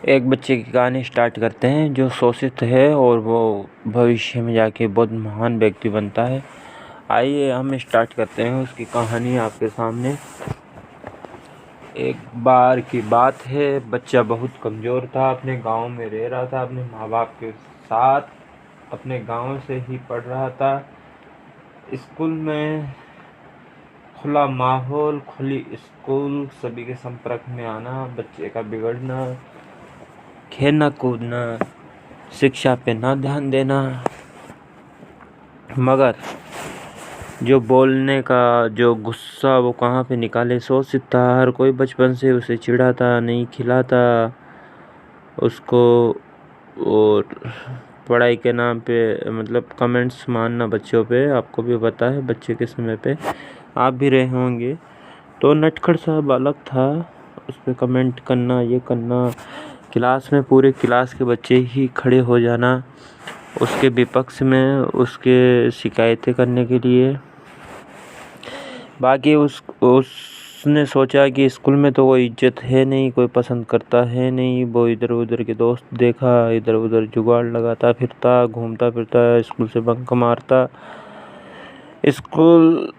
एक बच्चे की कहानी स्टार्ट करते हैं जो शोषित है और वो भविष्य में जाके बहुत महान व्यक्ति बनता है। आइए हम स्टार्ट करते हैं उसकी कहानी आपके सामने। एक बार की बात है, बच्चा बहुत कमज़ोर था, अपने गांव में रह रहा था, अपने माँ बाप के साथ अपने गांव से ही पढ़ रहा था। स्कूल में खुला माहौल, खुली स्कूल, सभी के संपर्क में आना, बच्चे का बिगड़ना, खेलना कूदना, शिक्षा पे ना ध्यान देना। मगर जो बोलने का जो गुस्सा वो कहाँ पे निकाले, शोषित था। हर कोई बचपन से उसे चिढ़ाता, नहीं खिलाता उसको, और पढ़ाई के नाम पे मतलब कमेंट्स मारना बच्चों पे। आपको भी पता है बच्चे के समय पे आप भी रहे होंगे। तो नटखट सा बालक था, उस पर कमेंट करना, ये करना, क्लास में पूरे क्लास के बच्चे ही खड़े हो जाना उसके विपक्ष में, उसके शिकायतें करने के लिए। बाकी उसने सोचा कि स्कूल में तो कोई इज्जत है नहीं, कोई पसंद करता है नहीं। वो इधर उधर के दोस्त देखा, इधर उधर जुगाड़ लगाता फिरता, घूमता फिरता, स्कूल से बंक मारता। स्कूल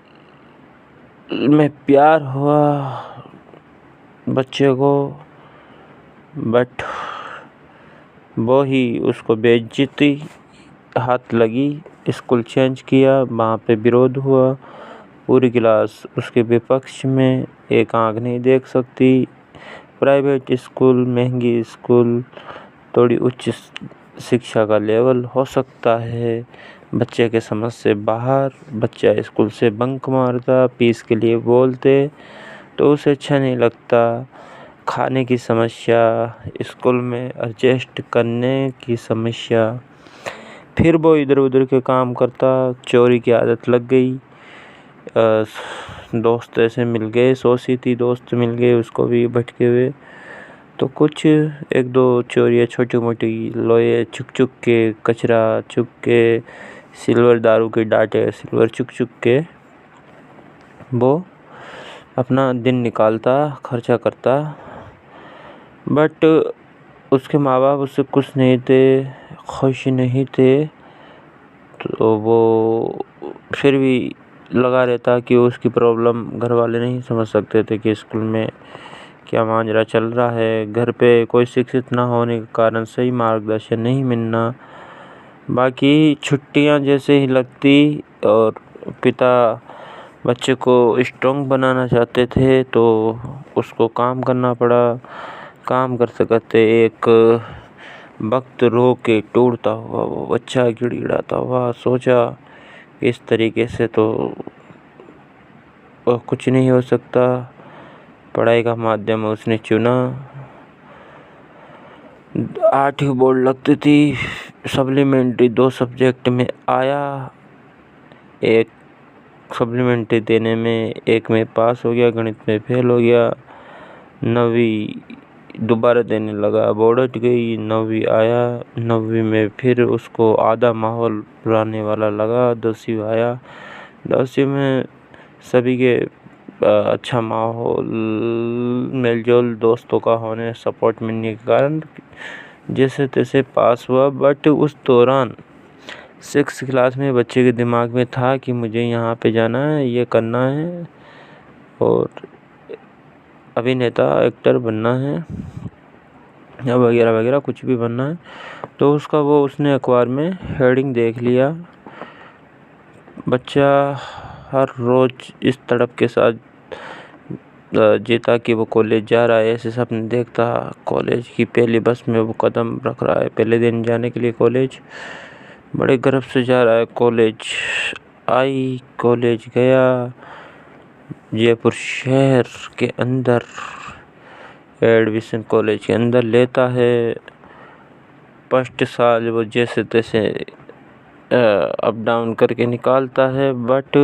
में प्यार हुआ बच्चे को, बट वो ही उसको बेइज्जती हाथ लगी। स्कूल चेंज किया, वहाँ पे विरोध हुआ, पूरी क्लास उसके विपक्ष में, एक आंख नहीं देख सकती। प्राइवेट स्कूल, महंगी स्कूल, थोड़ी उच्च शिक्षा का लेवल हो सकता है, बच्चे के समझ से बाहर। बच्चा स्कूल से बंक मारता, फीस के लिए बोलते तो उसे अच्छा नहीं लगता। खाने की समस्या, स्कूल में एडजस्ट करने की समस्या, फिर वो इधर उधर के काम करता, चोरी की आदत लग गई। दोस्त ऐसे मिल गए, शोषित दोस्त मिल गए उसको भी भटके हुए, तो कुछ एक दो चोरियाँ छोटी मोटी, लोहे चुक चुक के, कचरा चुक के, सिल्वर दारू के डाटे सिल्वर चुक चुक के वो अपना दिन निकालता, खर्चा करता। बट उसके माँ बाप उससे खुश नहीं थे, खुश नहीं थे, तो वो फिर भी लगा रहता कि उसकी प्रॉब्लम घर वाले नहीं समझ सकते थे कि स्कूल में क्या माजरा चल रहा है। घर पे कोई शिक्षित ना होने के कारण सही मार्गदर्शन नहीं मिलना। बाकी छुट्टियां जैसे ही लगती और पिता बच्चे को स्ट्रॉन्ग बनाना चाहते थे तो उसको काम करना पड़ा। काम करते करते एक वक्त रो के टूटता हुआ वो बच्चा गिड़गिड़ाता हुआ सोचा इस तरीके से तो कुछ नहीं हो सकता। पढ़ाई का माध्यम उसने चुना। 8वीं बोर्ड लगती थी, सप्लीमेंट्री 2 सब्जेक्ट में आया। एक सप्लीमेंट्री देने में एक में पास हो गया, गणित में फेल हो गया। 9वीं दोबारा देने लगा, बोर्ड हट गई। 9वीं आया, 9वीं में फिर उसको आधा माहौल पुराने वाला लगा। 10वीं आया, 10वीं में सभी के अच्छा माहौल, मेलजोल दोस्तों का होने, सपोर्ट मिलने के कारण जैसे तैसे पास हुआ। बट उस दौरान 6th क्लास में बच्चे के दिमाग में था कि मुझे यहाँ पे जाना है, ये करना है और अभिनेता, एक्टर बनना है या वगैरह वगैरह कुछ भी बनना है। तो उसने अखबार में हेडिंग देख लिया। बच्चा हर रोज इस तड़प के साथ जीता कि वो कॉलेज जा रहा है, ऐसे सपने देखता। कॉलेज की पहली बस में वो कदम रख रहा है, पहले दिन जाने के लिए कॉलेज, बड़े गर्व से जा रहा है। कॉलेज गया, जयपुर शहर के अंदर एडमिशन कॉलेज के अंदर लेता है। फर्स्ट साल वो जैसे तैसे अप डाउन करके निकालता है। बट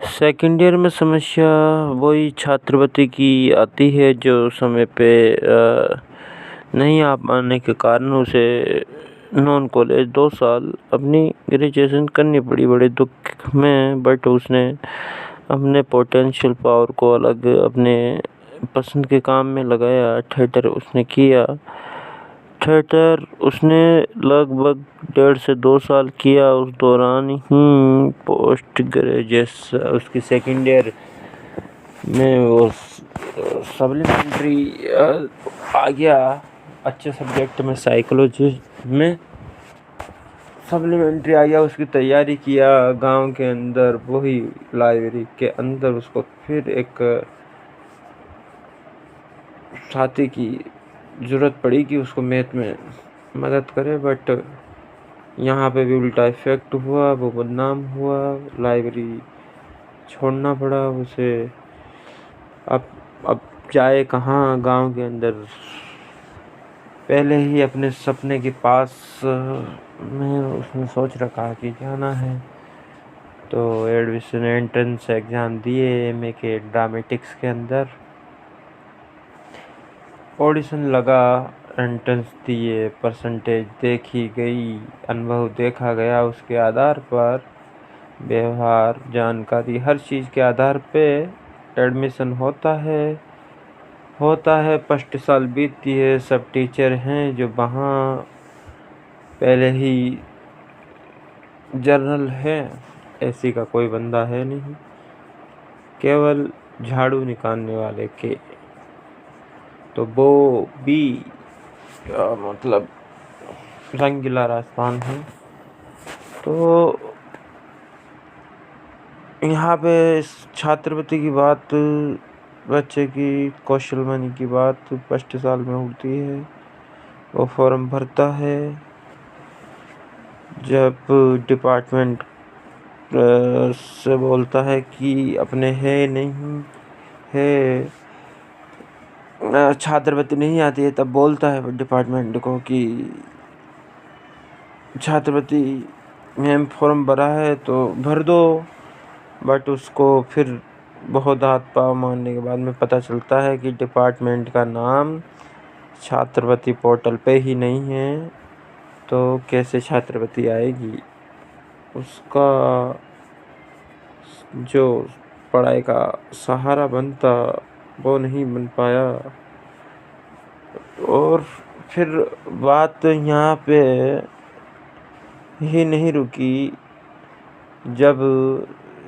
सेकेंड ईयर में समस्या वही छात्रवृत्ति की आती है, जो समय पे नहीं आ पाने के कारण उसे नॉन कॉलेज 2 साल अपनी ग्रेजुएशन करनी पड़ी, बड़े दुख में। बट उसने अपने पोटेंशियल पावर को अलग अपने पसंद के काम में लगाया। थिएटर उसने किया। थिएटर उसने लगभग 1.5 से 2 साल किया। उस दौरान ही पोस्ट ग्रेजुएशन उसकी सेकेंड ईयर में वो सप्लीमेंट्री आ गया अच्छे सब्जेक्ट में, साइकोलॉजी में सप्लीमेंट्री आ गया। उसकी तैयारी किया गांव के अंदर, वही लाइब्रेरी के अंदर। उसको फिर एक साथी की ज़रूरत पड़ी कि उसको मैथ में मदद करे, बट यहाँ पे भी उल्टा इफेक्ट हुआ। वो बदनाम हुआ, लाइब्रेरी छोड़ना पड़ा उसे। अब जाए कहाँ गांव के अंदर। पहले ही अपने सपने के पास में उसने सोच रखा कि जाना है, तो एडमिशन एंट्रेंस एग्ज़ाम दिए एमए के ड्रामेटिक्स के अंदर। ऑडिशन लगा, एंट्रेंस दिए, परसेंटेज देखी गई, अनुभव देखा गया। उसके आधार पर व्यवहार, जानकारी, हर चीज़ के आधार पे एडमिशन होता है। फर्स्ट साल बीतती है। सब टीचर हैं जो वहाँ पहले ही जर्नल है, ऐसी का कोई बंदा है नहीं, केवल झाड़ू निकालने वाले के। तो वो भी मतलब रंगीला राजस्थान है। तो यहाँ पे छात्रवृत्ति की बात, बच्चे की कौशल मनी की बात फर्स्ट साल में उठती है। वो फॉर्म भरता है। जब डिपार्टमेंट से बोलता है कि अपने है नहीं है, छात्रवृत्ति नहीं आती है, तब बोलता है डिपार्टमेंट को कि छात्रवृत्ति मैम फॉर्म भरा है तो भर दो। बट उसको फिर बहुत हाथ पाँव मारने के बाद में पता चलता है कि डिपार्टमेंट का नाम छात्रवृत्ति पोर्टल पे ही नहीं है, तो कैसे छात्रवृत्ति आएगी। उसका जो पढ़ाई का सहारा बनता वो नहीं बन पाया। और फिर बात यहाँ पे ही नहीं रुकी। जब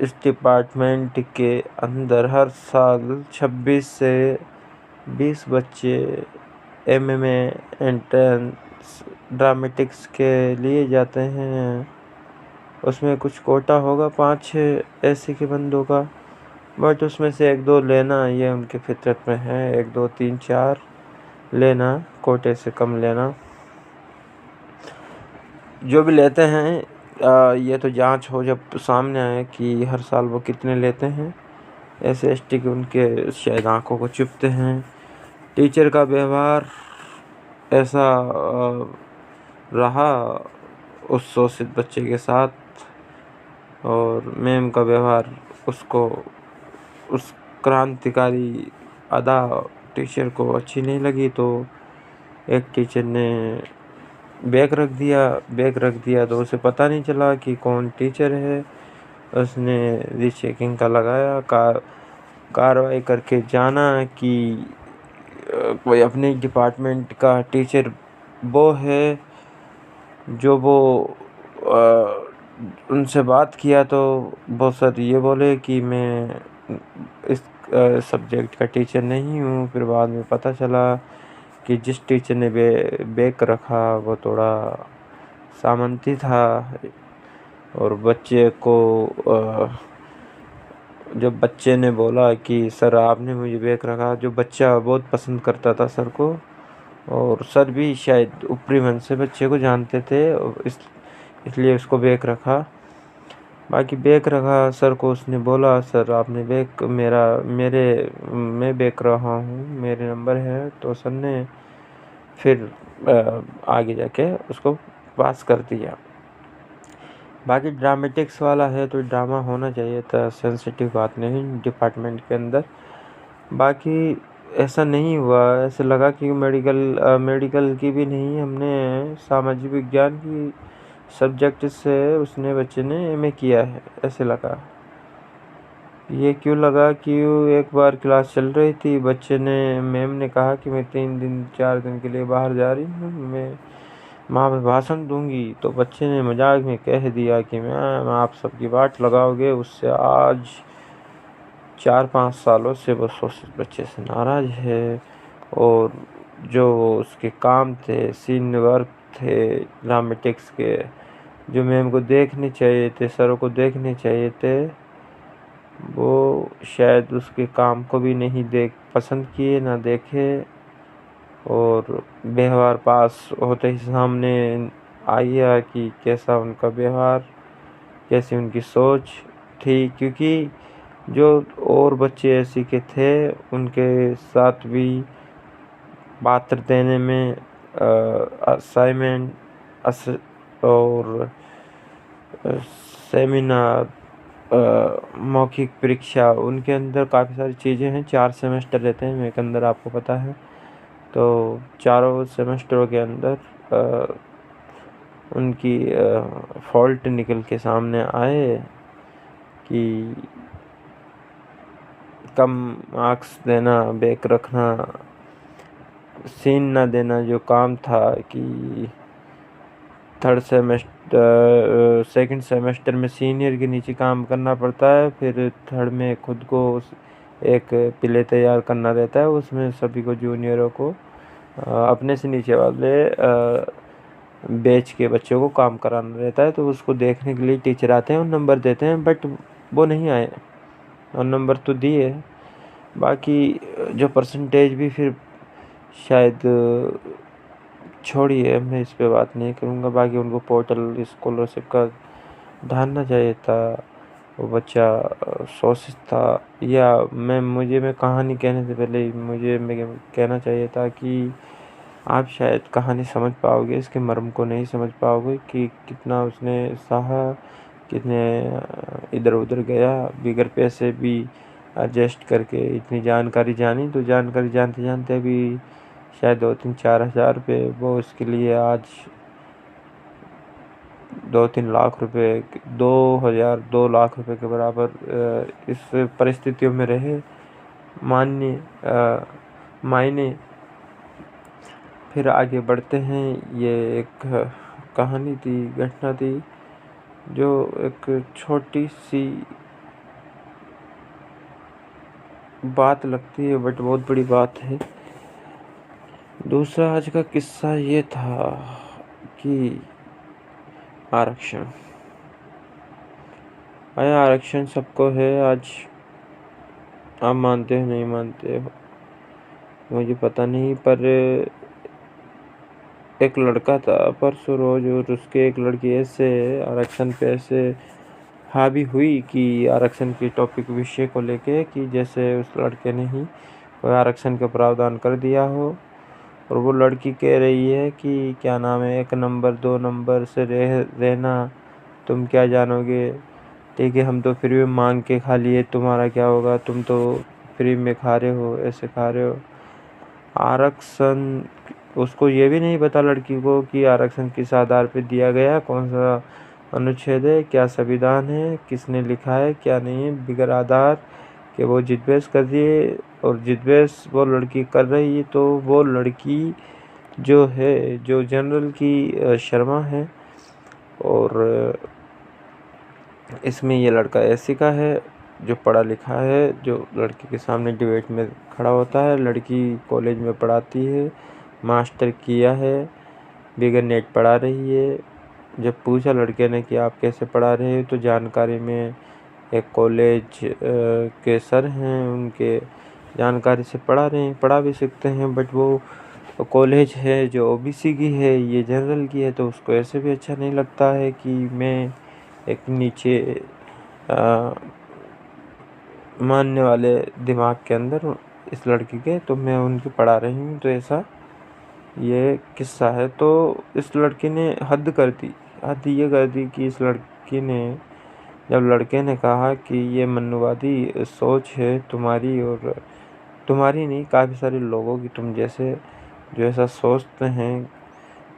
इस डिपार्टमेंट के अंदर हर साल 26 से 20 बच्चे एमए में एंट्रेंस ड्रामेटिक्स के लिए जाते हैं, उसमें कुछ कोटा होगा 5-6 ऐसे के बंदों का, बट उसमें से 1-2 लेना ये उनके फितरत में है। 1-2 3-4 लेना, कोटे से कम लेना। जो भी लेते हैं ये तो जांच हो जब सामने आए कि हर साल वो कितने लेते हैं। ऐसे एसटी के उनके शायद आंखों को चुभते हैं। टीचर का व्यवहार ऐसा रहा उस शोषित बच्चे के साथ, और मैम का व्यवहार उसको, उस क्रांतिकारी अदा टीचर को अच्छी नहीं लगी। तो एक टीचर ने बैग रख दिया तो उसे पता नहीं चला कि कौन टीचर है। उसने रीचेकिंग का लगाया, कार्रवाई करके जाना कि कोई अपने डिपार्टमेंट का टीचर वो है। जो वो उनसे बात किया तो वो सर ये बोले कि मैं इस सब्जेक्ट का टीचर नहीं हूँ। फिर बाद में पता चला कि जिस टीचर ने बैग रखा वो थोड़ा सामंती था, और बच्चे को जब बच्चे ने बोला कि सर आपने मुझे बैग रखा, जो बच्चा बहुत पसंद करता था सर को, और सर भी शायद ऊपरी मन से बच्चे को जानते थे, और इसलिए उसको बैग रखा। बाकी बैग रखा सर को उसने बोला सर आपने बैग मैं बैग रहा हूँ, मेरे नंबर है। तो सर ने फिर आगे जाके उसको पास कर दिया। बाकी ड्रामेटिक्स वाला है तो ड्रामा होना चाहिए था, सेंसिटिव बात नहीं डिपार्टमेंट के अंदर। बाकी ऐसा नहीं हुआ, ऐसे लगा कि मेडिकल की भी नहीं, हमने सामाजिक विज्ञान की सब्जेक्ट से उसने बच्चे ने एमए किया है, ऐसे लगा। ये क्यों लगा कि एक बार क्लास चल रही थी, बच्चे ने मैम ने कहा कि मैं 3-4 दिन के लिए बाहर जा रही हूँ, मैं वहाँ पे भाषण दूंगी। तो बच्चे ने मजाक में कह दिया कि मैम आप सबकी बात लगाओगे। उससे आज 4-5 सालों से बस उस बच्चे से नाराज़ है। और जो उसके काम थे, सीन वर्क थे ड्रामेटिक्स के, जो मैम को देखने चाहिए थे, सरों को देखने चाहिए थे, वो शायद उसके काम को भी नहीं पसंद किए, ना देखे। और व्यवहार पास होते ही सामने आया कि कैसा उनका व्यवहार, कैसी उनकी सोच थी। क्योंकि जो और बच्चे ऐसे के थे, उनके साथ भी पात्र देने में असाइनमेंट और सेमिनार, मौखिक परीक्षा, उनके अंदर काफ़ी सारी चीज़ें हैं। 4 सेमेस्टर रहते हैं मेरे के अंदर, आपको पता है। तो चारों सेमेस्टरों के अंदर उनकी फॉल्ट निकल के सामने आए कि कम मार्क्स देना, बैक रखना, सीन ना देना। जो काम था कि सेकंड सेमेस्टर में सीनियर के नीचे काम करना पड़ता है, फिर थर्ड में खुद को एक प्ले तैयार करना रहता है, उसमें सभी को जूनियरों को अपने से नीचे वाले बैच के बच्चों को काम कराना रहता है। तो उसको देखने के लिए टीचर आते हैं और नंबर देते हैं, बट वो नहीं आए और नंबर तो दिए। बाकी जो परसेंटेज भी फिर शायद छोड़िए, मैं इस पे बात नहीं करूँगा। बाकी उनको पोर्टल स्कॉलरशिप का ढालना चाहिए था। वो बच्चा शोषित था। या मैं कहानी कहने से पहले मैं कहना चाहिए था कि आप शायद कहानी समझ पाओगे, इसके मर्म को नहीं समझ पाओगे कि कितना उसने सहा, कितने इधर उधर गया, बिगर पैसे भी एडजस्ट करके इतनी जानकारी जानी। तो जानकारी जानते जानते भी शायद 2-3-4 हज़ार रुपये, वो उसके लिए आज 2-3 लाख रुपए, 2 लाख रुपए के बराबर इस परिस्थितियों में रहे मायने। फिर आगे बढ़ते हैं। ये एक कहानी थी, घटना थी, जो एक छोटी सी बात लगती है बट बहुत बड़ी बात है। दूसरा आज का किस्सा ये था कि आरक्षण आरक्षण सबको है। आज आप मानते हो नहीं मानते हो मुझे पता नहीं, पर एक लड़का था परसों रोज, और उसके एक लड़की ऐसे आरक्षण पे ऐसे हावी हुई कि आरक्षण के टॉपिक विषय को लेके, कि जैसे उस लड़के ने ही कोई आरक्षण का प्रावधान कर दिया हो। और वो लड़की कह रही है कि क्या नाम है, 1 नंबर 2 नंबर से रहना, तुम क्या जानोगे। ठीक है, हम तो फिर भी मांग के खा लिए, तुम्हारा क्या होगा, तुम तो फ्री में खा रहे हो, ऐसे खा रहे हो। आरक्षण, उसको ये भी नहीं पता लड़की को कि आरक्षण किस आधार पर दिया गया, कौन सा अनुच्छेद है, क्या संविधान है, किसने लिखा है, क्या नहीं है। बिगर आधार के वो जिद बहस कर दिए, और जिद बहस वो लड़की कर रही है। तो वो लड़की जो है, जो जनरल की शर्मा है, और इसमें ये लड़का ऐसी का है जो पढ़ा लिखा है, जो लड़की के सामने डिबेट में खड़ा होता है। लड़की कॉलेज में पढ़ाती है, मास्टर किया है, बिगर नेट पढ़ा रही है। जब पूछा लड़के ने कि आप कैसे पढ़ा रहे हो, तो जानकारी में एक कॉलेज के सर हैं, उनके जानकारी से पढ़ा रहे हैं, पढ़ा भी सकते हैं। बट वो कॉलेज है जो ओबीसी की है, ये जनरल की है, तो उसको ऐसे भी अच्छा नहीं लगता है कि मैं एक नीचे मानने वाले दिमाग के अंदर इस लड़की के, तो मैं उनकी पढ़ा रही हूँ। तो ऐसा ये किस्सा है। तो इस लड़की ने हद ये कर दी कि इस लड़की ने, जब लड़के ने कहा कि ये मनुवादी सोच है तुम्हारी, और तुम्हारी नहीं, काफ़ी सारे लोगों की, तुम जैसे जो ऐसा सोचते हैं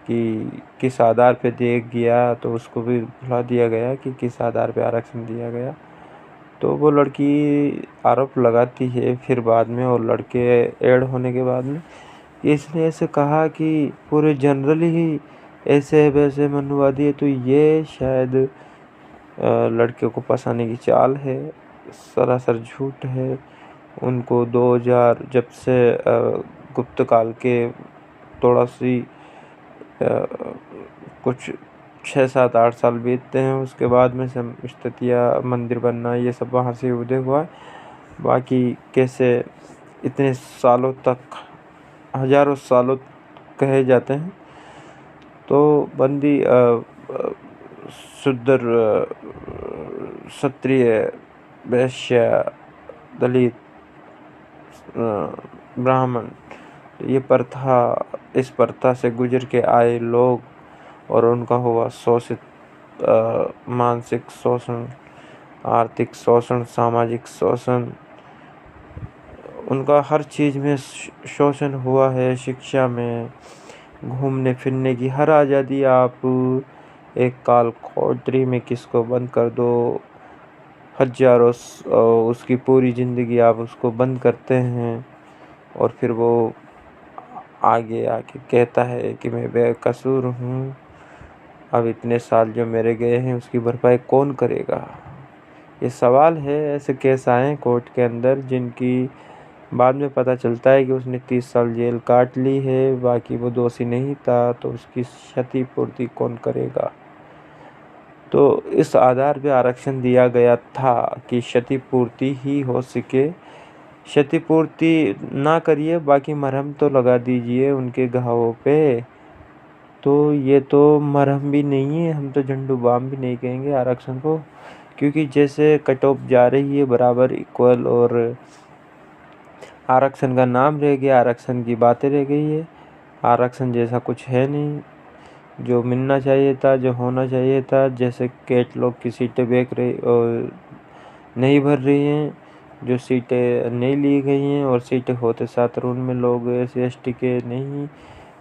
कि किस आधार पे दिया गया, तो उसको भी भुला दिया गया कि किस आधार पे आरक्षण दिया गया। तो वो लड़की आरोप लगाती है फिर बाद में, और लड़के ऐड होने के बाद में इसने ऐसे कहा कि पूरे जनरली ही ऐसे है वैसे मनुवादी है, तो ये शायद लड़के को फंसाने की चाल है, सरासर झूठ है। उनको 2000 जब से गुप्त काल के थोड़ा सी कुछ 6 7 8 साल बीतते हैं, उसके बाद में से स्थितियाँ मंदिर बनना ये सब वहाँ से उदय हुआ है। बाकी कैसे इतने सालों तक, हजारों सालों कहे जाते हैं, तो बंदी शूद्र, क्षत्रिय, वैश्य, दलित, ब्राह्मण, ये प्रथा, इस प्रथा से गुजर के आए लोग और उनका हुआ शोषित, मानसिक शोषण, आर्थिक शोषण, सामाजिक शोषण, उनका हर चीज़ में शोषण हुआ है। शिक्षा में, घूमने फिरने की हर आज़ादी आप एक काल कोठरी में किसको बंद कर दो, हजारों उसकी पूरी ज़िंदगी आप उसको बंद करते हैं, और फिर वो आगे आके कहता है कि मैं बेकसूर हूँ, अब इतने साल जो मेरे गए हैं उसकी भरपाई कौन करेगा। ये सवाल है। ऐसे केस आए कोर्ट के अंदर जिनकी बाद में पता चलता है कि उसने 30 साल जेल काट ली है, बाकी वो दोषी नहीं था, तो उसकी क्षतिपूर्ति कौन करेगा। तो इस आधार पे आरक्षण दिया गया था कि क्षतिपूर्ति ही हो सके। क्षतिपूर्ति ना करिए, बाकी मरहम तो लगा दीजिए उनके घावों पे। तो ये तो मरहम भी नहीं है, हम तो झंडू बाम भी नहीं कहेंगे आरक्षण को, क्योंकि जैसे कट ऑफ जा रही है बराबर इक्वल, और आरक्षण का नाम रह गया, आरक्षण की बातें रह गई है। आरक्षण जैसा कुछ है नहीं, जो मिलना चाहिए था, जो होना चाहिए था। जैसे कैटलॉग की सीटें बेच रही और नहीं भर रही हैं, जो सीटें नहीं ली गई हैं, और सीटें होते साथ उनमें लोग SC ST के नहीं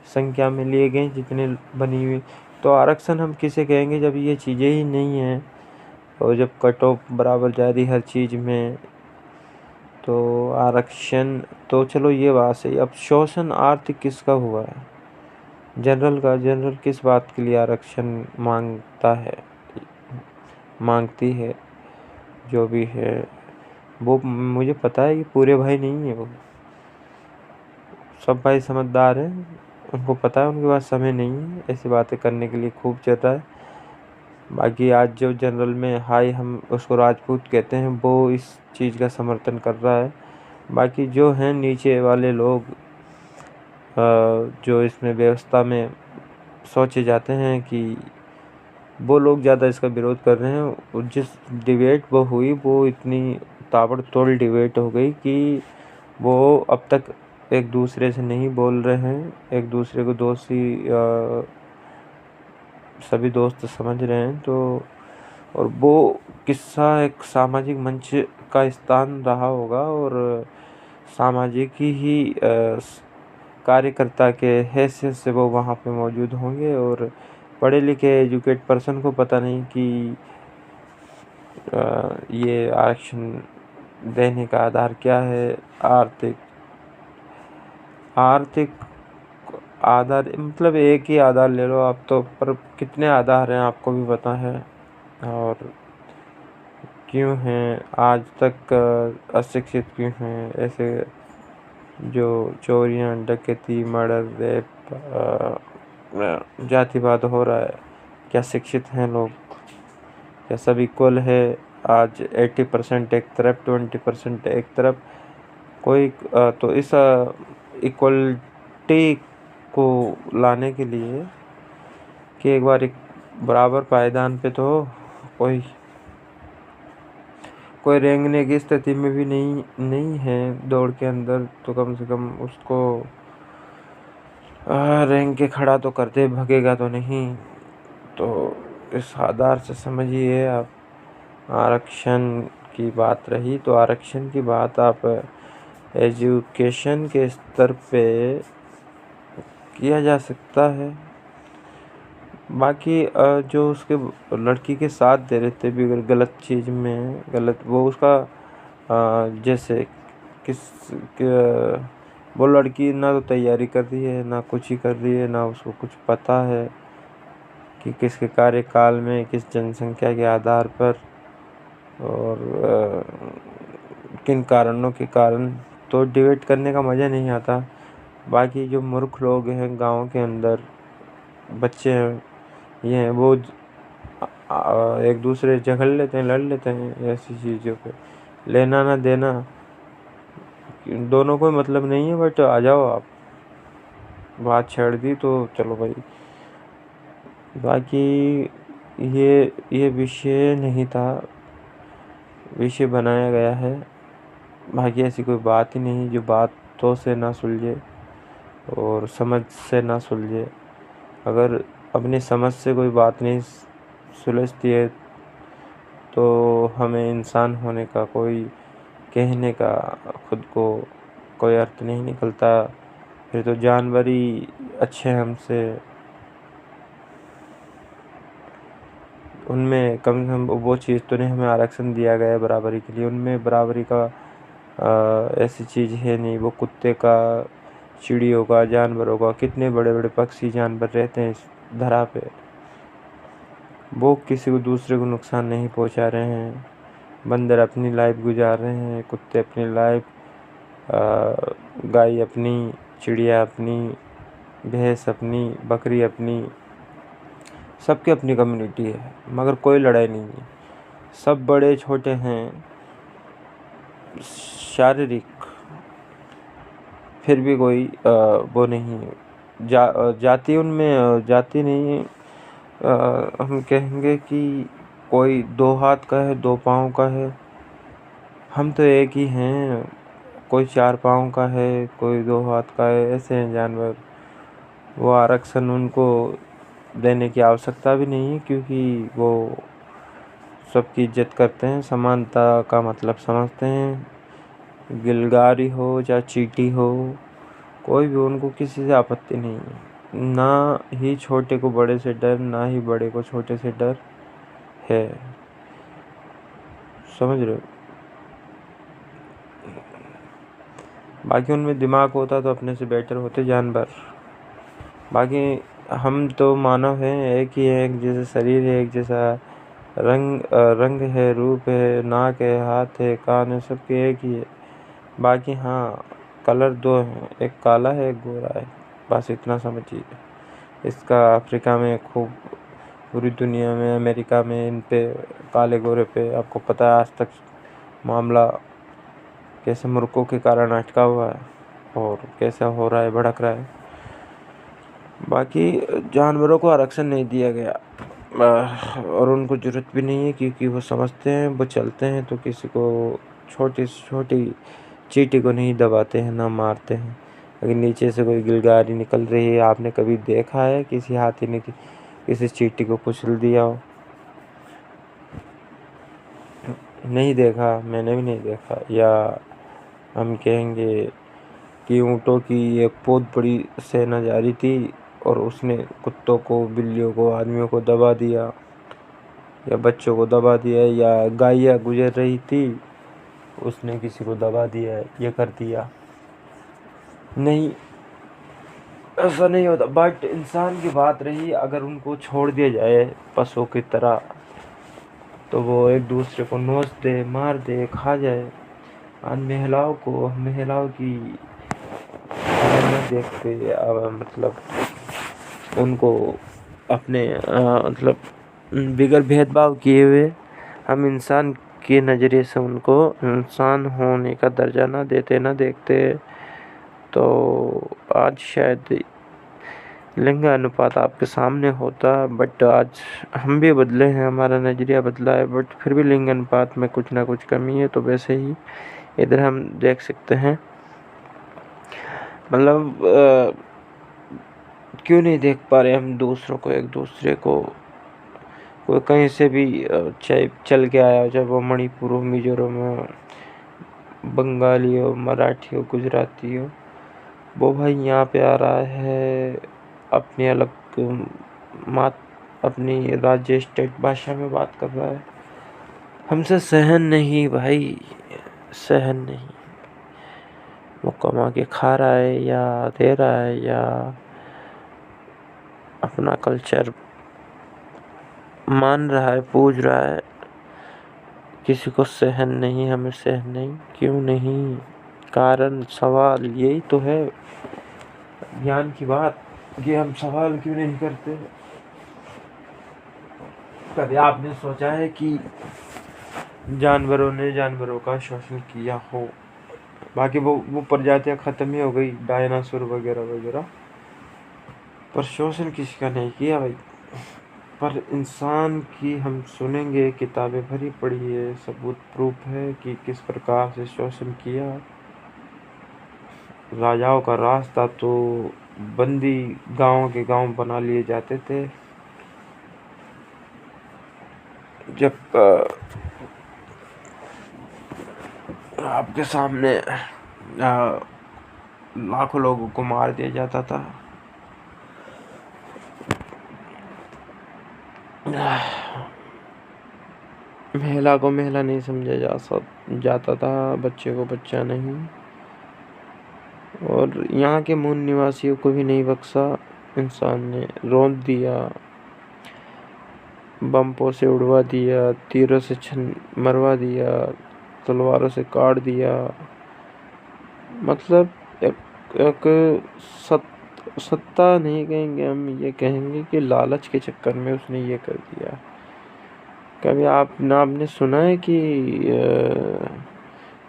संख्या में लिए गए जितने बनी हुई। तो आरक्षण हम किसे कहेंगे जब ये चीज़ें ही नहीं हैं, और जब कट ऑफ बराबर जा रही हर चीज़ में, तो आरक्षण तो चलो ये बात सही। अब शोषण आर्थिक किसका हुआ है? जनरल का। जनरल किस बात के लिए आरक्षण मांगता है, मांगती है, जो भी है वो मुझे पता है कि पूरे भाई नहीं है, वो सब भाई समझदार हैं, उनको पता है उनके पास समय नहीं है ऐसी बातें करने के लिए, खूब चलता है। बाकी आज जो जनरल में हाई हम उसको राजपूत कहते हैं, वो इस चीज़ का समर्थन कर रहा है। बाकी जो हैं नीचे वाले लोग, जो इसमें व्यवस्था में सोचे जाते हैं, कि वो लोग ज़्यादा इसका विरोध कर रहे हैं। जिस डिबेट वो हुई, वो इतनी ताबड़तोड़ डिबेट हो गई कि वो अब तक एक दूसरे से नहीं बोल रहे हैं, एक दूसरे को दोषी सभी दोस्त समझ रहे हैं। तो और वो किस्सा एक सामाजिक मंच का स्थान रहा होगा, और सामाजिक ही कार्यकर्ता के हैसियत से वो वहाँ पे मौजूद होंगे, और पढ़े लिखे एजुकेट पर्सन को पता नहीं कि ये आरक्षण देने का आधार क्या है। आर्थिक आधार, मतलब एक ही आधार ले लो आप तो, पर कितने आधार हैं आपको भी पता है, और क्यों हैं आज तक अशिक्षित क्यों हैं ऐसे, जो चोरियां, डकैती, मर्डर, रेप, जातिवाद हो रहा है, क्या शिक्षित हैं लोग? क्या सब इक्वल है? आज 80% एक तरफ, 20% एक तरफ, कोई तो इस इक्वलिटी को लाने के लिए कि एक बार एक बराबर पायदान पे तो कोई रेंगने की स्थिति में भी नहीं है दौड़ के अंदर, तो कम से कम उसको रेंग के खड़ा तो करते, भगेगा तो नहीं। तो इस आधार से समझिए आप, आरक्षण की बात रही तो आरक्षण की बात आप एजुकेशन के स्तर पे किया जा सकता है। बाकी जो उसके लड़की के साथ दे रहे थे भी, अगर गलत चीज़ में गलत वो उसका जैसे किस वो लड़की ना तो तैयारी कर रही है, ना कुछ ही कर रही है, ना उसको कुछ पता है कि किसके कार्यकाल में किस जनसंख्या के आधार पर और किन कारणों के कारण, तो डिबेट करने का मज़ा नहीं आता। बाकी जो मूर्ख लोग हैं गांव के अंदर, बच्चे हैं, ये हैं, वो एक दूसरे झगड़ लेते हैं, लड़ लेते हैं ऐसी चीज़ों पे। लेना ना देना दोनों को मतलब नहीं है, बट आ जाओ आप, बात छेड़ दी तो चलो भाई। बाकी ये विषय नहीं था, विषय बनाया गया है। बाकी ऐसी कोई बात ही नहीं जो बातों से ना सुलझे और समझ से ना सुलझे। अगर अपनी समझ से कोई बात नहीं सुलझती है तो हमें इंसान होने का, कोई कहने का खुद को कोई अर्थ नहीं निकलता। फिर तो जानवर ही अच्छे हैं हमसे। उनमें कम से कम वो चीज़ तो नहीं, हमें आरक्षण दिया गया है बराबरी के लिए, उनमें बराबरी का ऐसी चीज़ है नहीं। वो कुत्ते का, चिड़ियों का, जानवरों का, कितने बड़े बड़े पक्षी जानवर रहते हैं इस धरा पे, वो किसी को दूसरे को नुकसान नहीं पहुंचा रहे हैं। बंदर अपनी लाइफ गुजार रहे हैं, कुत्ते अपनी लाइफ, गाय अपनी, चिड़िया अपनी, भैंस अपनी, बकरी अपनी, सबकी अपनी कम्युनिटी है, मगर कोई लड़ाई नहीं है। सब बड़े छोटे हैं शारीरिक, फिर भी कोई वो नहीं जाति उनमें जाति नहीं। हम कहेंगे कि कोई 2 हाथ का है, 2 पाँव का है, हम तो एक ही हैं। कोई 4 पाँव का है, कोई 2 हाथ का है, ऐसे हैं जानवर। वो आरक्षण उनको देने की आवश्यकता भी नहीं है, क्योंकि वो सबकी इज्जत करते हैं, समानता का मतलब समझते हैं। गिलगारी हो या चींटी हो, कोई भी, उनको किसी से आपत्ति नहीं है। ना ही छोटे को बड़े से डर, ना ही बड़े को छोटे से डर है। समझ रहे हो? बाकी उनमें दिमाग होता तो अपने से बेटर होते जानवर। बाकी हम तो मानव हैं, एक ही है, एक जैसा शरीर है, एक जैसा रंग है, रूप है, नाक है, हाथ है, कान है, सबके एक ही है। बाकी हाँ, कलर 2 हैं, एक काला है, एक गोरा है, बस इतना समझिए। इसका अफ्रीका में खूब, पूरी दुनिया में, अमेरिका में इन पे काले गोरे पे आपको पता है आज तक मामला कैसे मूर्खों के कारण अटका हुआ है और कैसे हो रहा है, भड़क रहा है। बाकी जानवरों को आरक्षण नहीं दिया गया और उनको ज़रूरत भी नहीं है, क्योंकि वो समझते हैं, वो चलते हैं तो किसी को, छोटी से छोटी चींटी को नहीं दबाते हैं, ना मारते हैं। अगर नीचे से कोई गिलगारी निकल रही है, आपने कभी देखा है किसी हाथी ने किसी चींटी को कुचल दिया हो? नहीं देखा, मैंने भी नहीं देखा। या हम कहेंगे कि ऊँटों की एक बहुत बड़ी सेना जा रही थी और उसने कुत्तों को, बिल्लियों को, आदमियों को दबा दिया, या बच्चों को दबा दिया, या गायें गुजर रही थी, उसने किसी को दबा दिया, ये कर दिया। नहीं, ऐसा नहीं होता। बट इंसान की बात रही, अगर उनको छोड़ दिया जाए पशुओं की तरह, तो वो एक दूसरे को नोच दे, मार दे, खा जाए। आज महिलाओं की देखते मतलब उनको अपने मतलब बिगड़ भेदभाव किए हुए, हम इंसान के नज़रिए से उनको इंसान होने का दर्जा ना देते, ना देखते, तो आज शायद लिंग अनुपात आपके सामने होता। बट आज हम भी बदले हैं, हमारा नज़रिया बदला है, बट फिर भी लिंग अनुपात में कुछ ना कुछ कमी है। तो वैसे ही इधर हम देख सकते हैं, मतलब क्यों नहीं देख पा रहे हम दूसरों को, एक दूसरे को। कोई कहीं से भी चाहे चल के आया हो, चाहे वो मणिपुर हो, मिजोरम हो, बंगाली हो, मराठी हो, गुजराती हो, वो भाई यहाँ पे आ रहा है अपनी अलग अपनी राज्य स्टेट भाषा में बात कर रहा है। हमसे सहन नहीं भाई, सहन नहीं। वो कमा के खा रहा है या दे रहा है या अपना कल्चर मान रहा है, पूज रहा है। किसी को सहन नहीं, हमें सहन नहीं। क्यों नहीं? कारण, सवाल यही तो है ज्ञान की बात, कि हम सवाल क्यों नहीं करते। कभी आपने सोचा है कि जानवरों ने जानवरों का शोषण किया हो? बाकी वो प्रजातियां खत्म ही हो गई, डायनासोर वगैरह वगैरह, पर शोषण किसी का नहीं किया भाई। पर इंसान की हम सुनेंगे, किताबें भरी पड़ी है, सबूत प्रूफ है कि किस प्रकार से शोषण किया। राजाओं का राज था तो बंदी गांव के गांव बना लिए जाते थे। जब आपके सामने लाखों लोगों को मार दिया जाता था। महिला को महिला नहीं समझा जाता था, बच्चे को बच्चा नहीं। और यहाँ के मूल निवासियों को भी नहीं बख्शा। इंसान ने रौंद दिया, बम्पों से उड़वा दिया, तीरों से मरवा दिया, तलवारों से काट दिया। मतलब एक सत्ता नहीं कहेंगे हम, ये कहेंगे कि लालच के चक्कर में उसने ये कर दिया। कभी आपने सुना है कि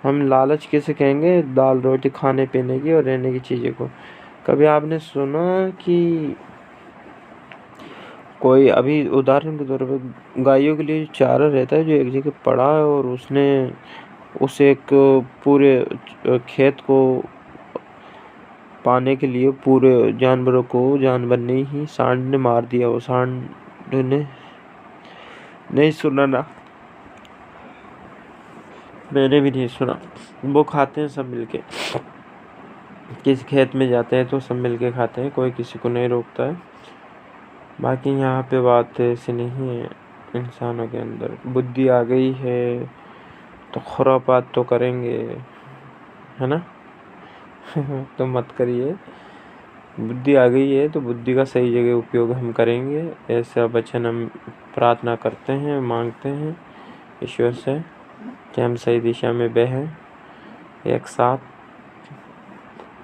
हम लालच कैसे कहेंगे दाल रोटी खाने पीने की और रहने की चीज़ों को? कभी आपने सुना कि कोई, अभी उदाहरण के तौर पर गायों के लिए चारा रहता है जो एक जगह पड़ा है और उसने उस एक पूरे खेत को पाने के लिए पूरे जानवरों को, जानवर ने ही, सांड ने मार दिया। वो सांड ने, नहीं सुना ना? मैंने भी नहीं सुना। वो खाते हैं सब मिलके, किसी खेत में जाते हैं तो सब मिलके खाते हैं, कोई किसी को नहीं रोकता है। बाकी यहाँ पे बात ऐसी नहीं है। इंसानों के अंदर बुद्धि आ गई है तो खुरापात तो करेंगे, है ना? तो मत करिए। बुद्धि आ गई है तो बुद्धि का सही जगह उपयोग हम करेंगे, ऐसा वचन हम प्रार्थना करते हैं, मांगते हैं ईश्वर से कि हम सही दिशा में बहें, एक साथ,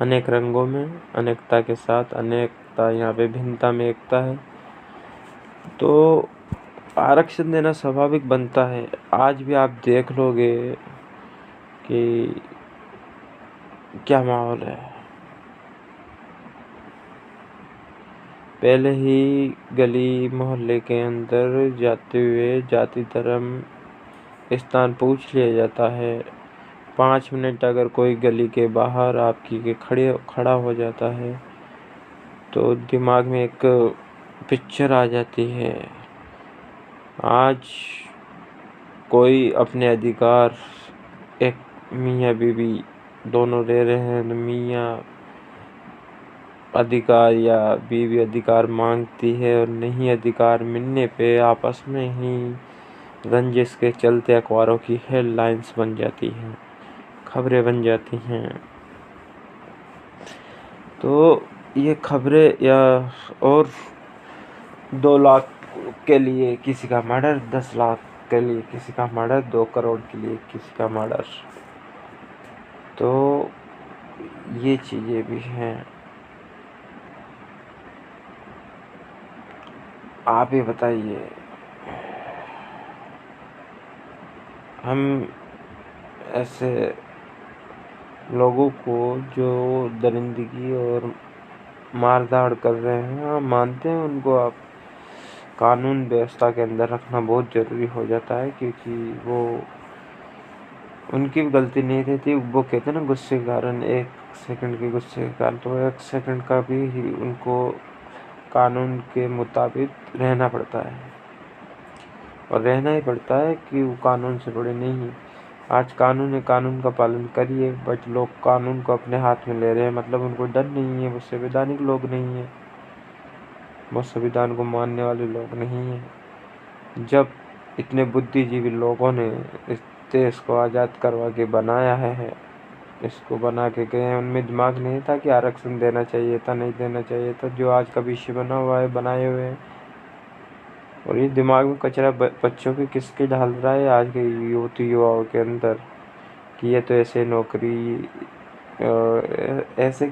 अनेक रंगों में, अनेकता के साथ। अनेकता यहाँ पे भिन्नता में एकता है। तो आरक्षण देना स्वाभाविक बनता है। आज भी आप देख लोगे कि क्या माहौल है। पहले ही गली मोहल्ले के अंदर जाते हुए जाति धर्म स्थान पूछ लिया जाता है। 5 मिनट अगर कोई गली के बाहर आपकी के खड़ा हो जाता है तो दिमाग में एक पिक्चर आ जाती है। आज कोई अपने अधिकार, एक मियाँ बीवी दोनों ले रहे हैं, मियाँ अधिकार या बीवी अधिकार मांगती है और नहीं अधिकार मिलने पे आपस में ही रंजिश के चलते अखबारों की हेडलाइंस बन जाती हैं, खबरें बन जाती हैं। तो ये खबरें, या और 2 लाख के लिए किसी का मर्डर, 10 लाख के लिए किसी का मर्डर, 2 करोड़ के लिए किसी का मर्डर, तो ये चीज़ें भी हैं। आप ही बताइए, हम ऐसे लोगों को जो दरिंदगी और मारधाड़ कर रहे हैं, हम मानते हैं उनको आप कानून व्यवस्था के अंदर रखना बहुत ज़रूरी हो जाता है, क्योंकि वो उनकी भी गलती नहीं रहती। वो कहते हैं ना, गुस्से के कारण, 1 सेकंड के गुस्से के कारण, तो 1 सेकंड का भी उनको कानून के मुताबिक रहना पड़ता है, और रहना ही पड़ता है कि वो कानून से बड़े नहीं। आज कानून है, कानून का पालन करिए, बट लोग कानून को अपने हाथ में ले रहे हैं, मतलब उनको डर नहीं है, वो संवैधानिक लोग नहीं है। वो संविधान को मानने वाले लोग नहीं हैं। जब इतने बुद्धिजीवी लोगों ने इस देश को आज़ाद करवा के बनाया है, इसको बना के गए, उनमें दिमाग नहीं था कि आरक्षण देना चाहिए था, नहीं देना चाहिए था। जो आज का विषय बना हुआ है, बनाए हुए हैं, और ये दिमाग में कचरा बच्चों के किसके डाल रहा है आज के युवाओं के अंदर कि ये तो ऐसे नौकरी ऐसे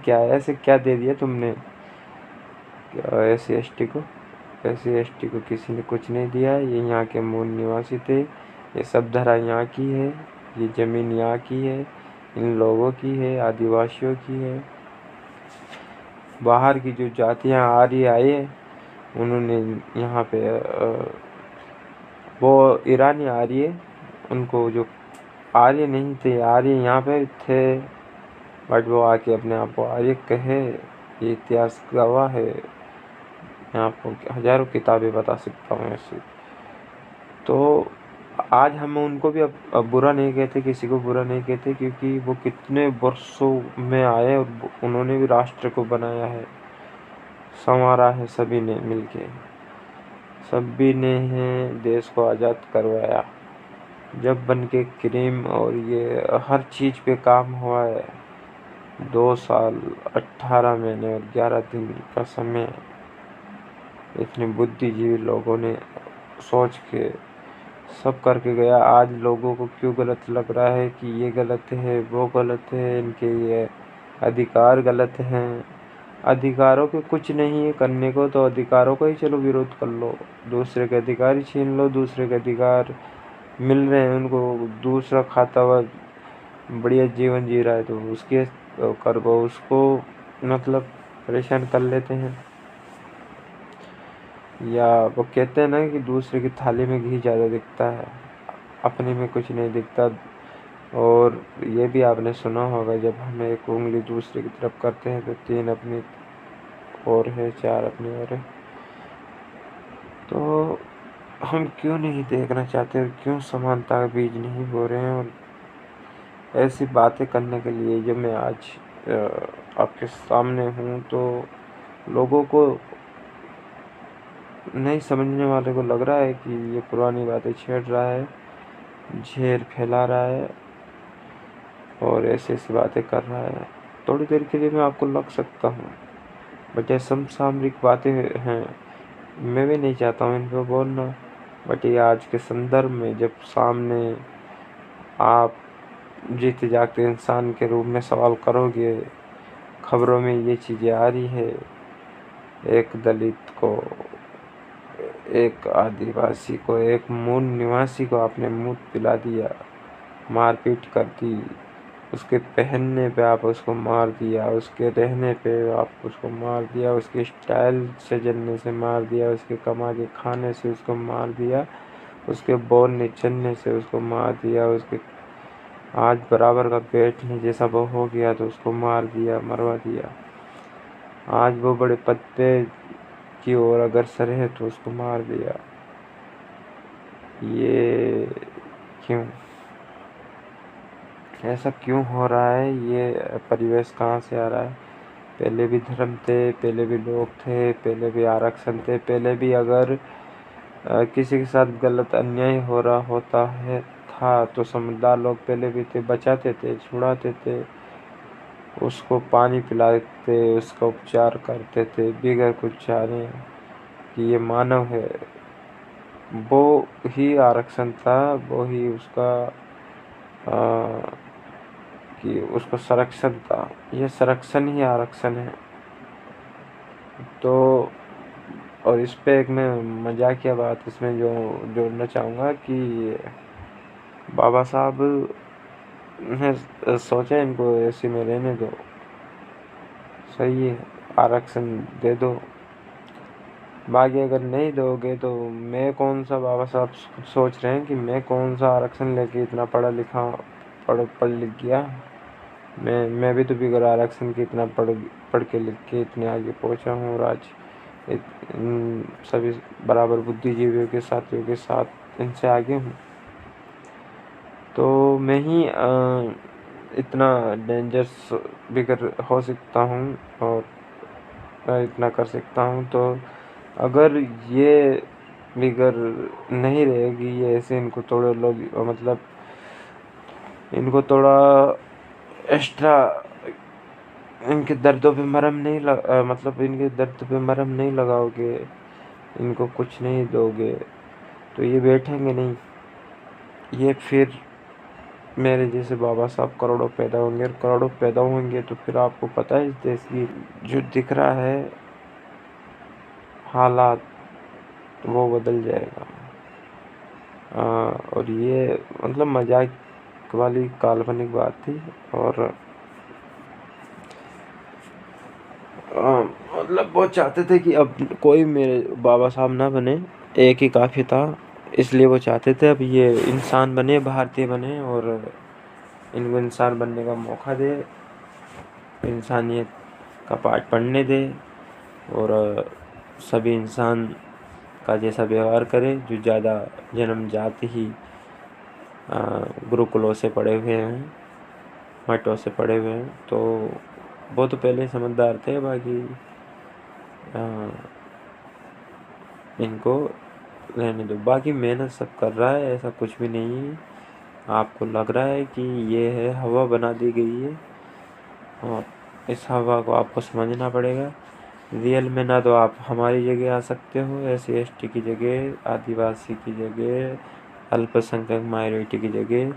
क्या दे दिया तुमने एस सी एस टी को किसी ने कुछ नहीं दिया। ये यहाँ के मूल निवासी थे, ये सब धरा यहाँ की है, ये ज़मीन यहाँ की है, इन लोगों की है, आदिवासियों की है। बाहर की जो जातियाँ आर्य आए हैं, उन्होंने यहाँ पे वो ईरानी आर्य, उनको जो आर्य नहीं थे, आर्य यहाँ पे थे, बट वो आके अपने आप को आर्य कहे, ये इतिहास गवाह है। मैं आपको हज़ारों किताबें बता सकता हूँ ऐसी। तो आज हम उनको भी अब बुरा नहीं कहते, किसी को बुरा नहीं कहते, क्योंकि वो कितने वर्षों में आए और उन्होंने भी राष्ट्र को बनाया है, संवारा है, सभी ने मिलके, सभी ने देश को आज़ाद करवाया। जब बन के क्रीम और ये हर चीज़ पे काम हुआ है, 2 साल 18 महीने और 11 दिन का समय इतने बुद्धिजीवी लोगों ने सोच के सब करके गया। आज लोगों को क्यों गलत लग रहा है कि ये गलत है, वो गलत है, इनके ये अधिकार गलत हैं। अधिकारों के कुछ नहीं है करने को, तो अधिकारों का ही चलो विरोध कर लो, दूसरे के अधिकार ही छीन लो। दूसरे के अधिकार मिल रहे हैं उनको, दूसरा खाता हुआ बढ़िया जीवन जी रहा है, तो उसके कर वो उसको मतलब परेशान कर लेते हैं। या वो कहते हैं ना कि दूसरे की थाली में घी ज़्यादा दिखता है, अपने में कुछ नहीं दिखता। और ये भी आपने सुना होगा, जब हम एक उंगली दूसरे की तरफ करते हैं तो 3 अपनी और है, 4 अपनी और है। तो हम क्यों नहीं देखना चाहते और क्यों समानता का बीज नहीं बो रहे हैं। और ऐसी बातें करने के लिए जब मैं आज आपके सामने हूँ, तो लोगों को नहीं समझने वाले को लग रहा है कि ये पुरानी बातें छेड़ रहा है, झेर फैला रहा है और ऐसी ऐसी बातें कर रहा है। थोड़ी देर के लिए मैं आपको लग सकता हूँ, बट ये समसामयिक बातें हैं, मैं भी नहीं चाहता हूँ इन पर बोलना। बट ये आज के संदर्भ में जब सामने आप जीते जागते इंसान के रूप में सवाल करोगे, खबरों में ये चीज़ें आ रही है, एक दलित को, एक आदिवासी को, एक मूल निवासी को आपने मूत पिला दिया, मारपीट कर दी, उसके पहनने पे आप उसको मार दिया, उसके रहने पे आप उसको मार दिया, उसके स्टाइल से जलने से मार दिया, उसके कमा के खाने से उसको मार दिया, उसके बोलने चलने से उसको मार दिया, उसके आज बराबर का बैठने जैसा वो हो गया तो उसको मार दिया, मरवा दिया। आज वो बड़े पद पे की ओर अग्रसर है तो उसको मार दिया। ये क्यों, ऐसा क्यों हो रहा है? ये परिवेश कहाँ से आ रहा है? पहले भी धर्म थे, पहले भी लोग थे, पहले भी आरक्षण थे, पहले भी अगर किसी के साथ गलत अन्याय हो रहा होता है था तो समझदार लोग पहले भी थे, बचाते थे, छुड़ाते थे, उसको पानी पिलाते, उसका उपचार करते थे बिगैर कुछ जाने कि ये मानव है। वो ही आरक्षण था, वो ही उसका कि उसको संरक्षण था। ये संरक्षण ही आरक्षण है। तो और इस पे एक मैं मजाकिया बात इसमें जो जोड़ना चाहूँगा कि बाबा साहब ने सोचा इनको ऐसे में रहने दो, सही है, आरक्षण दे दो, बाकी अगर नहीं दोगे तो मैं कौन सा, बाबा साहब सोच रहे हैं कि मैं कौन सा आरक्षण लेके इतना पढ़ लिख गया। मैं भी तो बिगड़ आरक्षण के इतना पढ़ के लिख के इतने आगे पहुंचा हूँ और आज इन सभी बराबर बुद्धिजीवियों के साथियों के साथ इनसे आगे हूँ। तो मैं ही इतना डेंजरस बिगड़ हो सकता हूँ और इतना कर सकता हूँ। तो अगर ये फिगर नहीं रहेगी, ये ऐसे इनको थोड़ा लोग मतलब इनको थोड़ा एक्स्ट्रा इनके दर्दों पे मरहम नहीं मतलब इनके दर्द पे मरहम नहीं लगाओगे, इनको कुछ नहीं दोगे, तो ये बैठेंगे नहीं। ये फिर मेरे जैसे बाबा साहब करोड़ों पैदा होंगे, और करोड़ों पैदा होंगे तो फिर आपको पता है इस देश की जो दिख रहा है हालात, वो बदल जाएगा। और ये मतलब मजाक वाली काल्पनिक बात थी। और मतलब वो चाहते थे कि अब कोई मेरे बाबा साहब ना बने, एक ही काफ़ी था, इसलिए वो चाहते थे अब ये इंसान बने, भारतीय बने, और इनको इंसान बनने का मौका दे, इंसानियत का पाठ पढ़ने दे, और सभी इंसान का जैसा व्यवहार करे। जो ज़्यादा जन्म जाति ही गुरुकुलों से पढ़े हुए हैं, मठों से पढ़े हुए हैं, तो वो तो पहले समझदार थे। बाकी इनको रहने दो। बाकी मेहनत सब कर रहा है, ऐसा कुछ भी नहीं है। आपको लग रहा है कि ये है हवा बना दी गई है, और इस हवा को आपको समझना पड़ेगा। रियल में ना तो आप हमारी जगह आ सकते हो, SC ST की जगह, आदिवासी की जगह, अल्पसंख्यक माइनॉरिटी की जगह,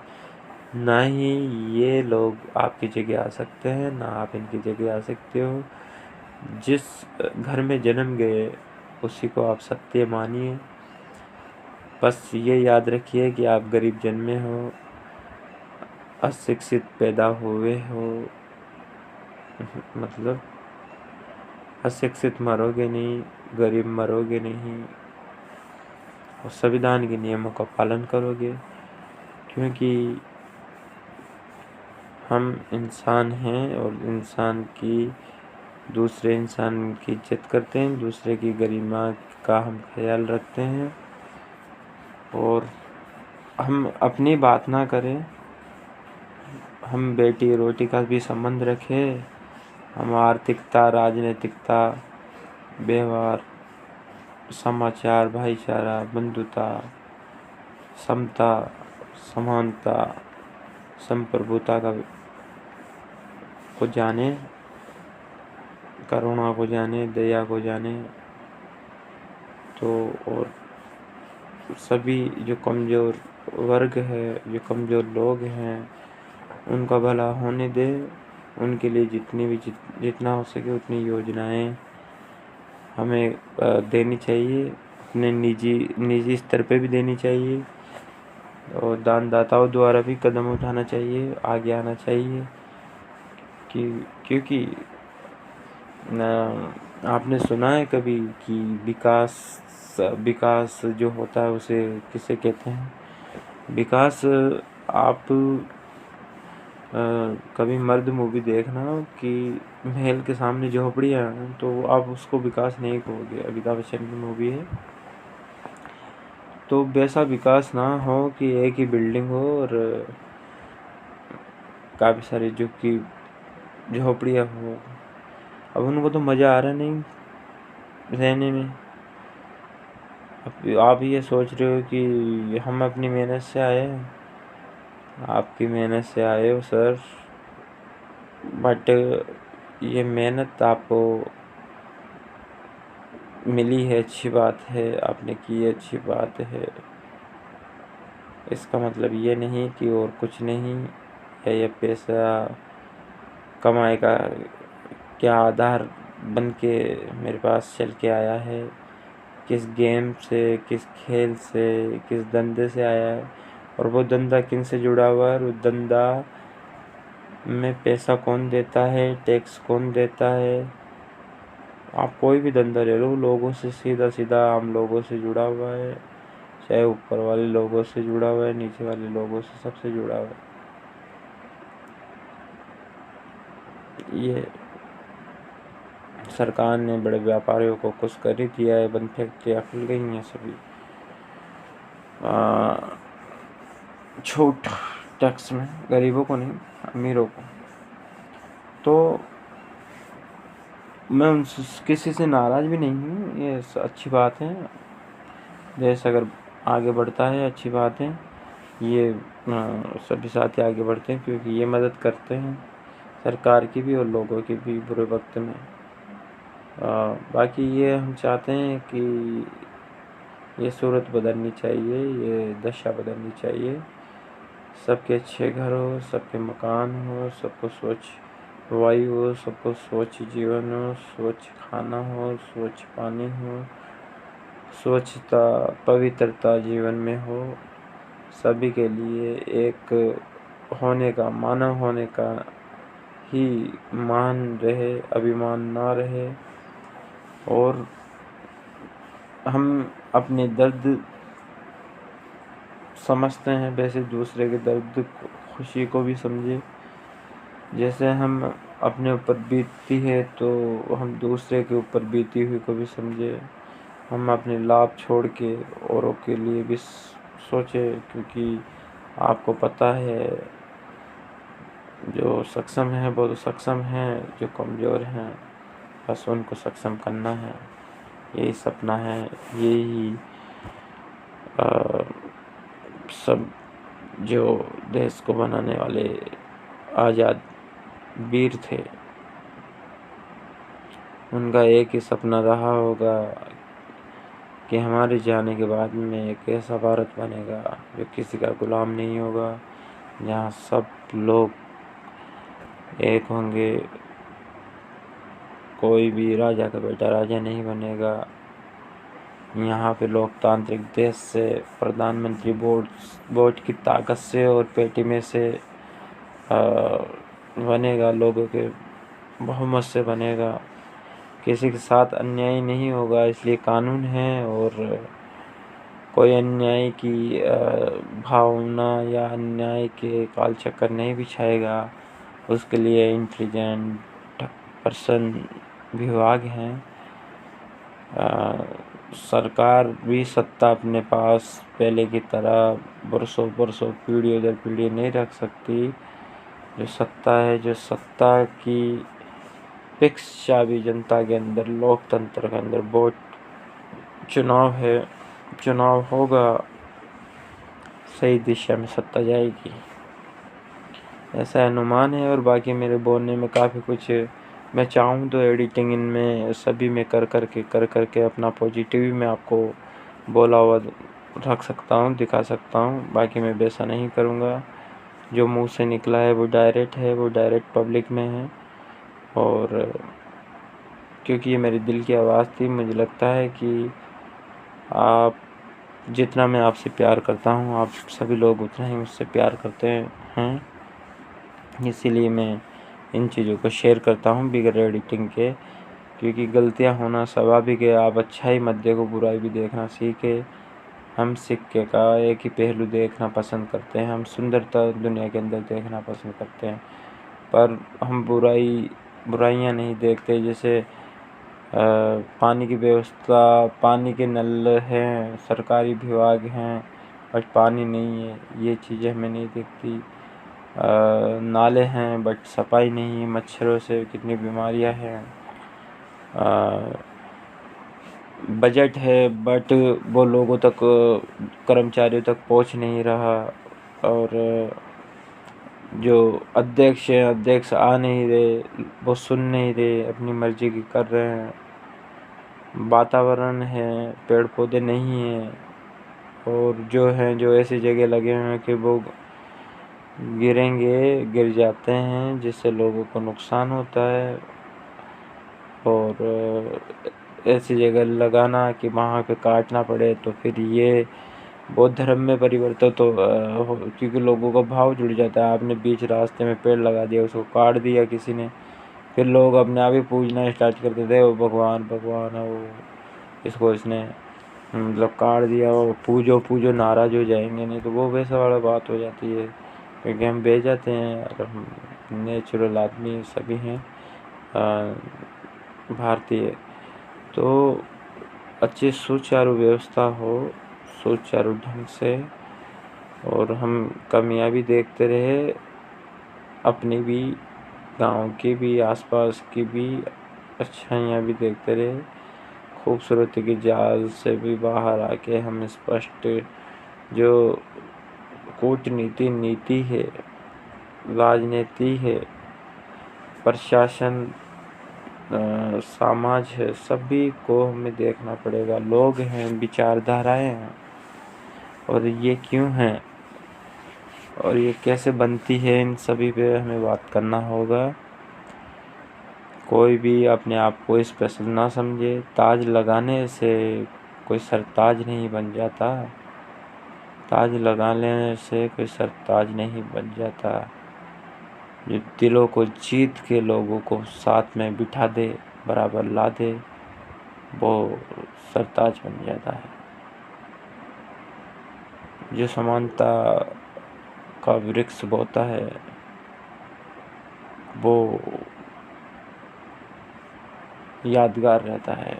ना ही ये लोग आपकी जगह आ सकते हैं, ना आप इनकी जगह आ सकते हो। जिस घर में जन्म गए उसी को आप सत्य मानिए। बस ये याद रखिए कि आप गरीब जन्मे हो, अशिक्षित पैदा हुए हो, मतलब अशिक्षित मरोगे नहीं, गरीब मरोगे नहीं, और संविधान के नियमों का पालन करोगे, क्योंकि हम इंसान हैं, और इंसान की दूसरे इंसान की इज्जत करते हैं, दूसरे की गरिमा का हम ख्याल रखते हैं, और हम अपनी बात ना करें, हम बेटी रोटी का भी संबंध रखें। हम आर्थिकता, राजनीतिकता, व्यवहार, समाचार, भाईचारा, बंधुता, समता, समानता, संप्रभुता को जाने, करुणा को जाने, दया को जाने। तो और सभी जो कमज़ोर वर्ग है, जो कमज़ोर लोग हैं, उनका भला होने दे। उनके लिए जितना हो सके उतनी योजनाएं हमें देनी चाहिए, अपने निजी स्तर पे भी देनी चाहिए, और दानदाताओं द्वारा भी कदम उठाना चाहिए, आगे आना चाहिए। क्योंकि आपने सुना है कभी कि विकास जो होता है उसे किसे कहते हैं? विकास, आप कभी मर्द मूवी देखना कि महल के सामने झोपड़ियाँ हैं, तो आप उसको विकास नहीं कहोगे। अमिताभ बच्चन की मूवी है। तो वैसा विकास ना हो कि एक ही बिल्डिंग हो और काफ़ी सारी झोपड़ियाँ हो। अब उनको तो मज़ा आ रहा नहीं रहने में। अब आप ये सोच रहे हो कि हम अपनी मेहनत से आए हैं। आपकी मेहनत से आए हो सर, बट ये मेहनत आपको मिली है, अच्छी बात है, आपने की है, अच्छी बात है। इसका मतलब ये नहीं कि और कुछ नहीं, या ये पैसा कमाए का क्या आधार बन के मेरे पास चल के आया है, किस गेम से, किस खेल से, किस धंधे से आया है, और वो धंधा किन से जुड़ा हुआ है, और उस धंधा में पैसा कौन देता है, टैक्स कौन देता है। आप कोई भी धंधा ले लो, लोगों से सीधा आम लोगों से जुड़ा हुआ है, चाहे ऊपर वाले लोगों से जुड़ा हुआ है, नीचे वाले लोगों से, सबसे जुड़ा हुआ है। ये सरकार ने बड़े व्यापारियों को खुश कर ही दिया है, बंद फैक्ट्रियाँ खुल गई हैं सभी, छूट टैक्स में, गरीबों को नहीं, अमीरों को। तो मैं उन किसी से नाराज़ भी नहीं हूँ, ये अच्छी बात है। देश अगर आगे बढ़ता है अच्छी बात है, ये सभी साथी आगे बढ़ते हैं क्योंकि ये मदद करते हैं सरकार की भी और लोगों की भी बुरे वक्त में। बाकी ये हम चाहते हैं कि ये सूरत बदलनी चाहिए, ये दशा बदलनी चाहिए। सबके अच्छे घर हो, सबके मकान हो, सबको स्वच्छ वायु हो, सबको स्वच्छ जीवन हो, स्वच्छ खाना हो, स्वच्छ पानी हो, स्वच्छता पवित्रता जीवन में हो। सभी के लिए एक होने का, मानव होने का ही मान रहे, अभिमान ना रहे। और हम अपने दर्द समझते हैं, वैसे दूसरे के दर्द खुशी को भी समझे। जैसे हम अपने ऊपर बीतती है तो हम दूसरे के ऊपर बीती हुई को भी समझे। हम अपने लाभ छोड़ के औरों के लिए भी सोचे, क्योंकि आपको पता है जो सक्षम है वो तो सक्षम हैं, जो कमज़ोर हैं बस उनको सक्षम करना है। यही सपना है, यही सब जो देश को बनाने वाले आज़ाद वीर थे उनका एक ही सपना रहा होगा कि हमारे जाने के बाद में एक ऐसा भारत बनेगा जो किसी का गुलाम नहीं होगा, जहाँ सब लोग एक होंगे, कोई भी राजा का बेटा राजा नहीं बनेगा। यहाँ पे लोकतांत्रिक देश से प्रधानमंत्री वोट की ताकत से और पेटी में से बनेगा, लोगों के बहुमत से बनेगा। किसी के साथ अन्याय नहीं होगा, इसलिए कानून है। और कोई अन्याय की भावना या अन्याय के काल चक्कर नहीं बिछाएगा। उसके लिए इंटेलिजेंट पर्सन विभाग हैं। सरकार भी सत्ता अपने पास पहले की तरह बरसों बरसों पीढ़ी दर पीढ़ी नहीं रख सकती। जो सत्ता है, जो सत्ता की फिक्स चाबी जनता के अंदर, लोकतंत्र के अंदर वोट, चुनाव है। चुनाव होगा, सही दिशा में सत्ता जाएगी, ऐसा अनुमान है। और बाकी मेरे बोलने में काफ़ी कुछ, मैं चाहूँ तो एडिटिंग इनमें सभी में कर करके अपना पॉजिटिव मैं आपको बोला हुआ रख सकता हूँ, दिखा सकता हूँ। बाकी मैं वैसा नहीं करूँगा। जो मुंह से निकला है वो डायरेक्ट है, वो डायरेक्ट पब्लिक में है। और क्योंकि ये मेरे दिल की आवाज़ थी, मुझे लगता है कि आप जितना मैं आपसे प्यार करता हूँ, आप सभी लोग उतना ही मुझसे प्यार करते हैं। इसीलिए मैं इन चीज़ों को शेयर करता हूँ बिगर एडिटिंग के, क्योंकि गलतियाँ होना स्वाभाविक है। आप अच्छाई मत देखो, बुराई भी देखना सीखे। हम सिक्के का एक ही पहलू देखना पसंद करते हैं, हम सुंदरता दुनिया के अंदर देखना पसंद करते हैं, पर हम बुराइयाँ नहीं देखते। जैसे पानी की व्यवस्था, पानी के नल हैं, सरकारी विभाग हैं, बट पानी नहीं है, ये चीज़ें हमें नहीं दिखती। नाले हैं बट सफाई नहीं है, मच्छरों से कितनी बीमारियां हैं। बजट है बट वो लोगों तक, कर्मचारियों तक पहुंच नहीं रहा। और जो अध्यक्ष हैं, अध्यक्ष आ नहीं रहे, वो सुन नहीं रहे, अपनी मर्जी की कर रहे हैं। वातावरण है, पेड़ पौधे नहीं हैं, और जो हैं जो ऐसी जगह लगे हुए हैं कि वो गिर जाते हैं, जिससे लोगों को नुकसान होता है। और ऐसी जगह लगाना कि वहाँ पे काटना पड़े, तो फिर ये बौद्ध धर्म में परिवर्तन तो क्योंकि लोगों का भाव जुड़ जाता है। आपने बीच रास्ते में पेड़ लगा दिया, उसको काट दिया किसी ने, फिर लोग अपने आप ही पूजना स्टार्ट करते थे, वो भगवान भगवान है, वो इसको इसने मतलब काट दिया, वो पूजो नाराज़ हो जाएंगे। नहीं तो वो वैसा वाला बात हो जाती है, क्योंकि हम बह जाते हैं। अगर हम नेचुरल आदमी सभी हैं भारतीय, तो अच्छी सुचारू व्यवस्था हो, सुचारू ढंग से, और हम कामयाबी देखते रहे, अपनी भी, गांव की भी, आसपास की भी, अच्छाइयाँ भी देखते रहे, खूबसूरती के जाल से भी बाहर आके हम स्पष्ट जो कूटनीति नीति है, राजनीति है, प्रशासन, समाज है, सभी को हमें देखना पड़ेगा। लोग हैं, विचारधाराएं हैं, और ये क्यों हैं और ये कैसे बनती है, इन सभी पे हमें बात करना होगा। कोई भी अपने आप को स्पेशल ना समझे। ताज लगाने से कोई सरताज नहीं बन जाता, ताज लगाने से कोई सरताज नहीं बन जाता। जो दिलों को जीत के लोगों को साथ में बिठा दे, बराबर ला दे, वो सरताज बन जाता है। जो समानता का वृक्ष बोता है, वो यादगार रहता है।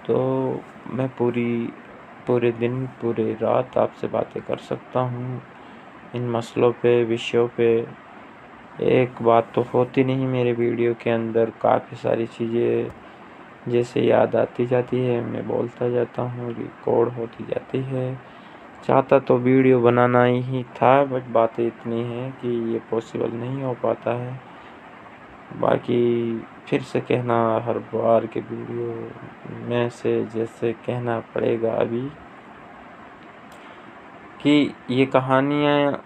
तो मैं पूरे दिन पूरे रात आपसे बातें कर सकता हूँ इन मसलों पे, विषयों पे। एक बात तो होती नहीं मेरे वीडियो के अंदर, काफ़ी सारी चीज़ें जैसे याद आती जाती है, मैं बोलता जाता हूँ, रिकॉर्ड होती जाती है। चाहता तो वीडियो बनाना ही था, बट बातें इतनी हैं कि ये पॉसिबल नहीं हो पाता है। बाकी फिर से कहना हर बार के वीडियो में से जैसे कहना पड़ेगा अभी, कि ये कहानियाँ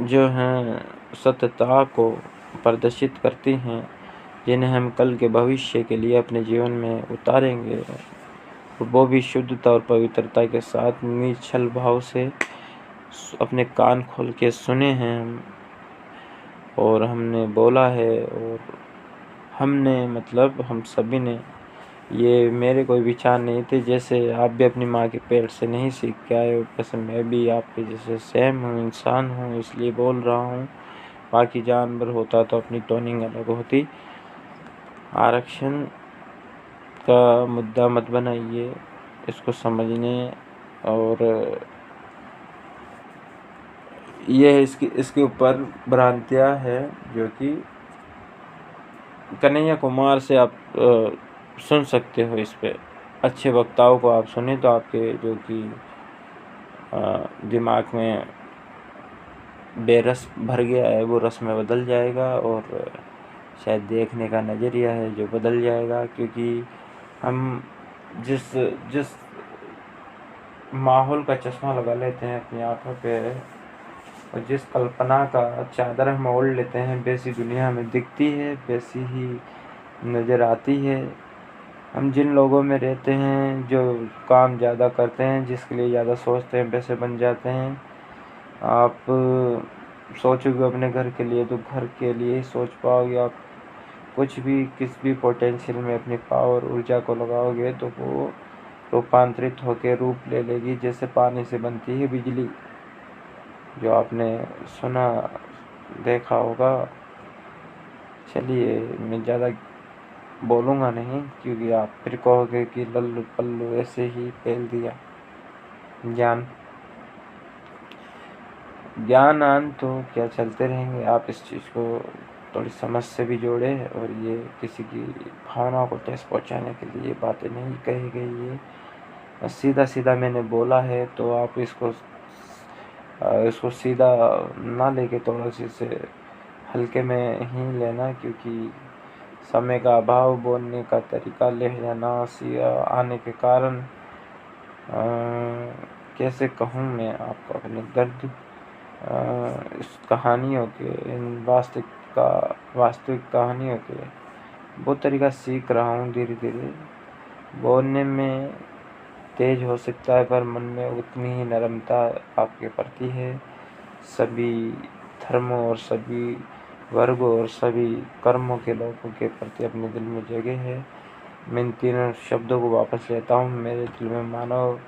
जो हैं सत्यता को प्रदर्शित करती हैं, जिन्हें हम कल के भविष्य के लिए अपने जीवन में उतारेंगे, वो भी शुद्धता और पवित्रता के साथ निश्चल भाव से अपने कान खोल के सुने हैं हम, और हमने बोला है, और हमने मतलब हम सभी ने, ये मेरे कोई विचार नहीं थे। जैसे आप भी अपनी माँ के पेट से नहीं सीख के आए हो, वैसे मैं भी आपके जैसे सेम हूँ, इंसान हूँ, इसलिए बोल रहा हूँ। बाकी जानवर होता तो अपनी टोनिंग अलग होती। आरक्षण का मुद्दा मत बनाइए, इसको समझने, और ये इसके ऊपर भ्रांतियाँ है जो कि कन्हैया कुमार से आप सुन सकते हो। इस पे अच्छे वक्ताओं को आप सुने तो आपके जो कि दिमाग में बेरस भर गया है, वो रस में बदल जाएगा, और शायद देखने का नज़रिया है जो बदल जाएगा। क्योंकि हम जिस जिस माहौल का चश्मा लगा लेते हैं अपनी आँखों पे, और जिस कल्पना का चादर हम ओढ़ लेते हैं, वैसी दुनिया हमें दिखती है, वैसी ही नज़र आती है। हम जिन लोगों में रहते हैं, जो काम ज़्यादा करते हैं, जिसके लिए ज़्यादा सोचते हैं, वैसे बन जाते हैं। आप सोचोगे अपने घर के लिए तो घर के लिए ही सोच पाओगे। आप कुछ भी किस भी पोटेंशियल में अपनी पावर ऊर्जा को लगाओगे तो वो रूपांतरित होकर रूप ले लेगी। जैसे पानी से बनती है बिजली, जो आपने सुना देखा होगा। चलिए, मैं ज़्यादा बोलूँगा नहीं, क्योंकि आप फिर कहोगे कि लल्लू पल्लू ऐसे ही फेल दिया। ज्ञान तो क्या चलते रहेंगे। आप इस चीज़ को थोड़ी समझ से भी जोड़े, और ये किसी की भावना को ठेस पहुंचाने के लिए बातें नहीं कही गई है। बस सीधा सीधा मैंने बोला है, तो आप इसको सीधा ना लेके थोड़ा सी से हल्के में ही लेना, क्योंकि समय का अभाव, बोलने का तरीका, लहजा ना आने के कारण कैसे कहूँ मैं आपको अपने दर्द, इस कहानियों के, इन वास्तविक कहानियों के वो तरीका सीख रहा हूँ धीरे धीरे। बोलने में तेज हो सकता है, पर मन में उतनी ही नरमता आपके प्रति है। सभी धर्मों और सभी वर्गों और सभी कर्मों के लोगों के प्रति अपने दिल में जगह है। मैं इन तीनों शब्दों को वापस लेता हूँ। मेरे दिल में मानव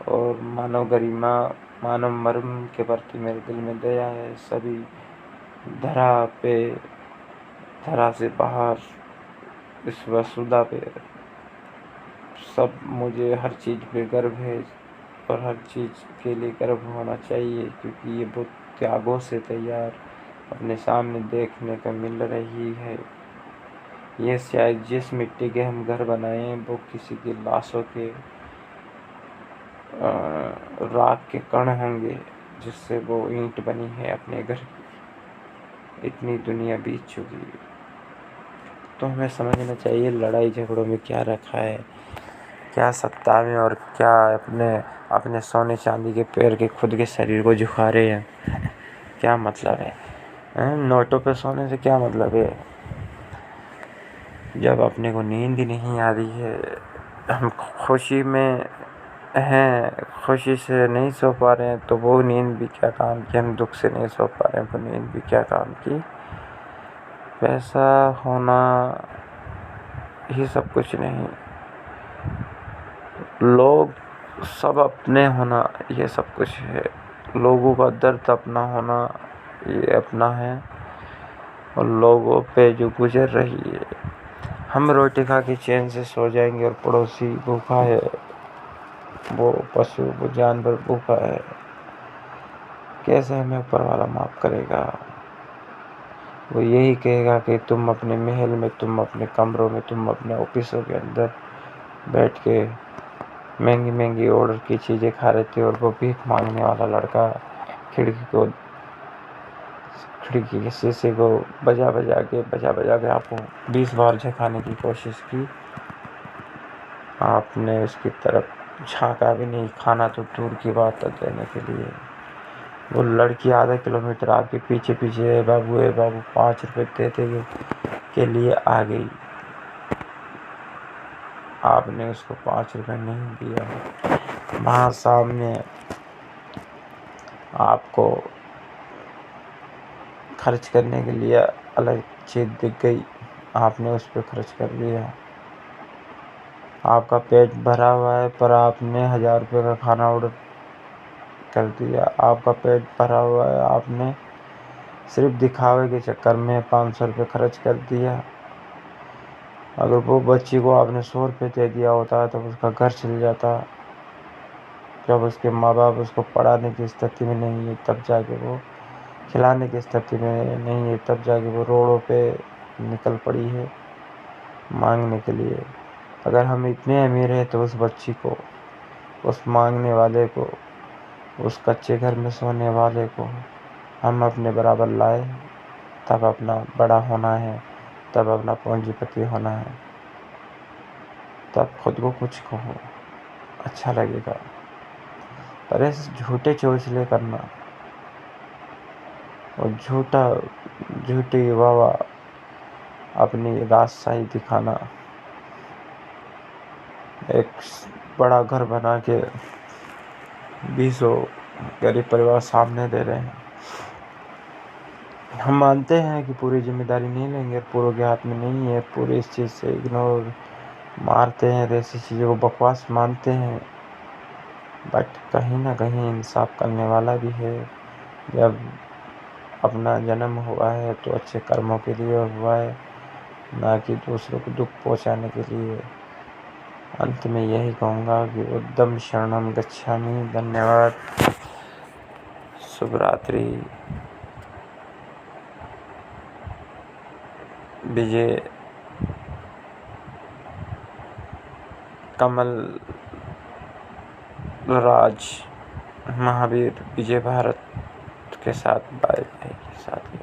और मानव गरिमा, मानव मर्म के प्रति मेरे दिल में दया है। सभी धरा से बाहर इस वसुधा पे सब, मुझे हर चीज़ पे गर्व है, और हर चीज़ के लिए गर्व होना चाहिए, क्योंकि ये बहुत त्यागों से तैयार अपने सामने देखने को मिल रही है। ये शायद जिस मिट्टी के हम घर बनाए हैं वो किसी की लाशों के राख के कण होंगे जिससे वो ईंट बनी है अपने घर की। इतनी दुनिया बीत चुकी है। तो हमें समझना चाहिए लड़ाई झगड़ों में क्या रखा है, क्या सत्ता में, और क्या अपने सोने चांदी के पैर के खुद के शरीर को झुका रहे हैं। क्या मतलब है? नोटों पे सोने से क्या मतलब है? जब अपने को नींद ही नहीं आ रही है, हम खुशी में हैं, खुशी से नहीं सो पा रहे हैं, तो वो नींद भी क्या काम की। हम दुख से नहीं सो पा रहे हैं, वो नींद भी क्या काम की। पैसा होना ही सब कुछ नहीं, लोग सब अपने होना ये सब कुछ है। लोगों का दर्द अपना होना ये अपना है, और लोगों पे जो गुजर रही है। हम रोटी खा के चैन से सो जाएंगे और पड़ोसी भूखा है, वो पशु, वो जानवर भूखा है, कैसे हमें ऊपर वाला माफ़ करेगा? वो यही कहेगा कि तुम अपने महल में, तुम अपने कमरों में, तुम अपने ऑफिसों के अंदर बैठ के महंगी महंगी ऑर्डर की चीज़ें खा रहे थे, और वो भीख मांगने वाला लड़का खिड़की के शीशे को बजा बजा के आपको 20 बार झकाने की कोशिश की। आपने उसकी तरफ झाँका भी नहीं, खाना तो दूर की बात है देने के लिए। वो लड़की आधा किलोमीटर आपके पीछे पीछे, बाबू 5 रुपये देते के लिए आ गई। आपने उसको 5 रुपये नहीं दिया। वहाँ सामने आपको खर्च करने के लिए अलग चीज़ दिख गई, आपने उस पर खर्च कर दिया। आपका पेट भरा हुआ है पर आपने 1000 रुपये का खाना ऑर्डर कर दिया। आपका पेट भरा हुआ है, आपने सिर्फ दिखावे के चक्कर में 500 रुपये खर्च कर दिया। अगर वो बच्ची को आपने 100 रुपये दे दिया होता तो उसका घर चल जाता। जब उसके माँ बाप उसको पढ़ाने की स्थिति में नहीं है, तब जाके वो खिलाने की स्थिति में नहीं है, तब जाके वो रोडों पे निकल पड़ी है मांगने के लिए। अगर हम इतने अमीर हैं तो उस बच्ची को, उस मांगने वाले को, उस कच्चे घर में सोने वाले को हम अपने बराबर लाए, तब अपना बड़ा होना है, तब अपना पूंजीपति होना है, तब खुद को कुछ कहो, अच्छा लगेगा। पर ऐसे झूठे चोचले करना और झूठी वावा अपनी राजशाही दिखाना, एक बड़ा घर बना के 20 गरीब परिवार सामने दे रहे हैं। हम मानते हैं कि पूरी जिम्मेदारी नहीं लेंगे, पूरों के हाथ में नहीं है, पूरे इस चीज़ से इग्नोर मारते हैं, ऐसी चीज़ों को बकवास मानते हैं। बट कहीं ना कहीं इंसाफ करने वाला भी है। जब अपना जन्म हुआ है तो अच्छे कर्मों के लिए हुआ है, ना कि दूसरों को दुख पहुंचाने के लिए। अंत में यही कहूँगा कि उद्यम शरणम गच्छामि। धन्यवाद। शुभ रात्रि। विजय कमल राज महावीर विजय भारत के साथ बाय बाय के साथ।